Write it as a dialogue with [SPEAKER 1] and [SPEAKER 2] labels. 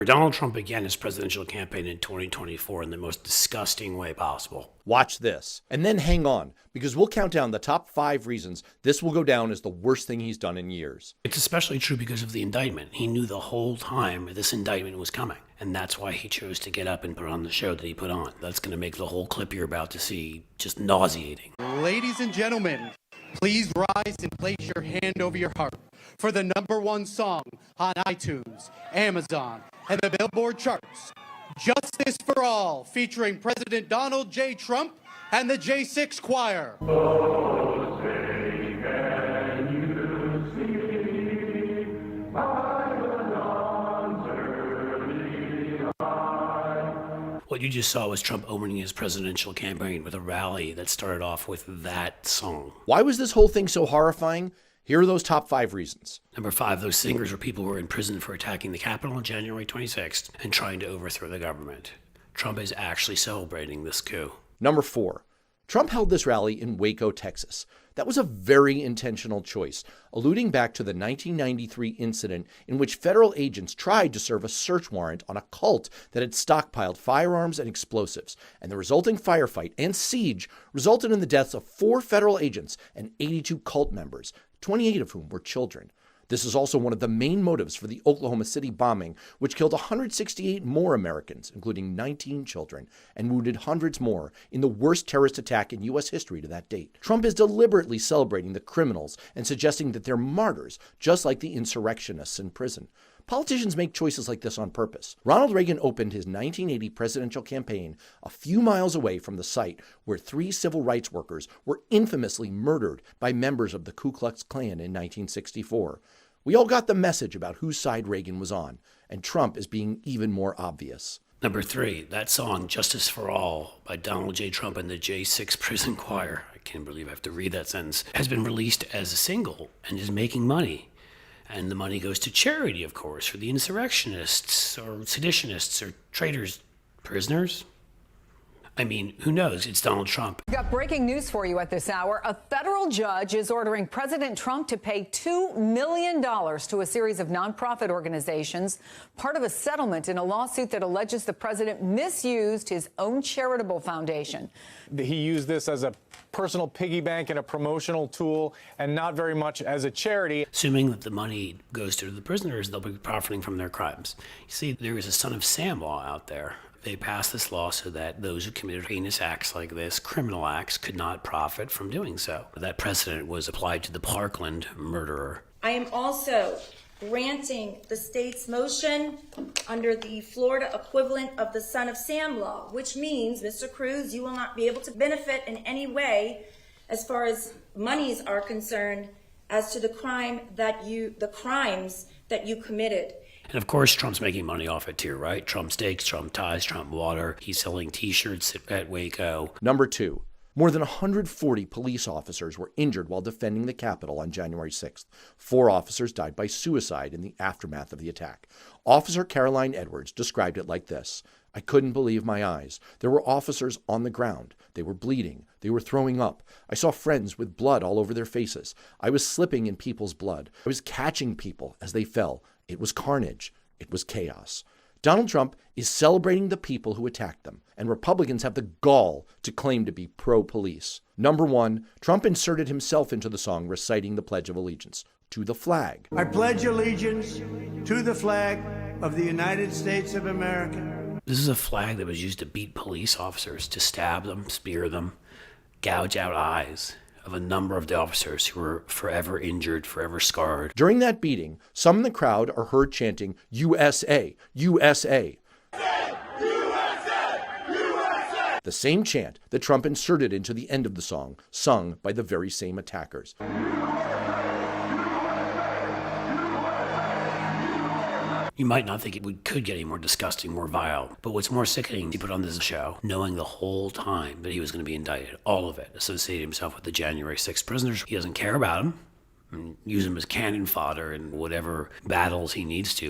[SPEAKER 1] Donald Trump began his presidential campaign in 2024 in the most disgusting way possible.
[SPEAKER 2] Watch this, and then hang on, because we'll count down the top 5 reasons this will go down as the worst thing he's done in years.
[SPEAKER 1] It's especially true because of the indictment. He knew the whole time this indictment was coming, and that's why he chose to get up and put on the show that he put on. That's going to make the whole clip you're about to see just nauseating.
[SPEAKER 3] Ladies and gentlemen, please rise and place your hand over your heart for the #1 song on iTunes, Amazon, and the Billboard charts, Justice for All, featuring President Donald J. Trump and the J6 Choir.
[SPEAKER 1] What you just saw was Trump opening his presidential campaign with a rally that started off with that song.
[SPEAKER 2] Why was this whole thing so horrifying? Here are those top 5 reasons.
[SPEAKER 1] Number 5, those singers were people who were in prison for attacking the Capitol on January 26th and trying to overthrow the government. Trump is actually celebrating this coup.
[SPEAKER 2] Number 4, Trump held this rally in Waco, Texas. That was a very intentional choice, alluding back to the 1993 incident in which federal agents tried to serve a search warrant on a cult that had stockpiled firearms and explosives, and the resulting firefight and siege resulted in the deaths of 4 federal agents and 82 cult members, 28 of whom were children. This is also one of the main motives for the Oklahoma City bombing, which killed 168 more Americans, including 19 children, and wounded hundreds more in the worst terrorist attack in U.S. history to that date. Trump is deliberately celebrating the criminals and suggesting that they're martyrs, just like the insurrectionists in prison. Politicians make choices like this on purpose. Ronald Reagan opened his 1980 presidential campaign a few miles away from the site where 3 civil rights workers were infamously murdered by members of the Ku Klux Klan in 1964. We all got the message about whose side Reagan was on, and Trump is being even more obvious.
[SPEAKER 1] Number 3, that song, Justice for All, by Donald J. Trump and the J6 Prison Choir, I can't believe I have to read that sentence, has been released as a single and is making money. And the money goes to charity, of course, for the insurrectionists or seditionists or traitors, prisoners. I mean, who knows? It's Donald Trump.
[SPEAKER 4] We've got breaking news for you at this hour. A federal judge is ordering President Trump to pay $2 million to a series of nonprofit organizations, part of a settlement in a lawsuit that alleges the president misused his own charitable foundation.
[SPEAKER 5] He used this as a personal piggy bank and a promotional tool and not very much as a charity.
[SPEAKER 1] Assuming that the money goes to the prisoners, they'll be profiting from their crimes. You see, there is a son of Sam law out there. They passed this law so that those who committed heinous acts like this, criminal acts, could not profit from doing so. That precedent was applied to the Parkland murderer.
[SPEAKER 6] I am also granting the state's motion under the Florida equivalent of the son of Sam law, which means, Mr. Cruz, you will not be able to benefit in any way as far as monies are concerned as to the crimes that you committed.
[SPEAKER 1] And of course, Trump's making money off it too, right? Trump steaks, Trump ties, Trump water. He's selling T-shirts at Waco.
[SPEAKER 2] Number 2, more than 140 police officers were injured while defending the Capitol on January 6th. 4 officers died by suicide in the aftermath of the attack. Officer Caroline Edwards described it like this: "I couldn't believe my eyes. There were officers on the ground. They were bleeding. They were throwing up. I saw friends with blood all over their faces. I was slipping in people's blood. I was catching people as they fell. It was carnage. It was chaos." Donald Trump is celebrating the people who attacked them, and Republicans have the gall to claim to be pro-police. Number 1, Trump inserted himself into the song reciting the Pledge of Allegiance to the flag.
[SPEAKER 7] I pledge allegiance to the flag of the United States of America.
[SPEAKER 1] This is a flag that was used to beat police officers, to stab them, spear them, gouge out eyes of a number of the officers who were forever injured, forever scarred.
[SPEAKER 2] During that beating, some in the crowd are heard chanting, "USA, USA." The same chant that Trump inserted into the end of the song, sung by the very same attackers.
[SPEAKER 1] You might not think it could get any more disgusting, more vile, but what's more sickening, he put on this show, knowing the whole time that he was going to be indicted, all of it, associated himself with the January 6th prisoners. He doesn't care about them, and use them as cannon fodder in whatever battles he needs to.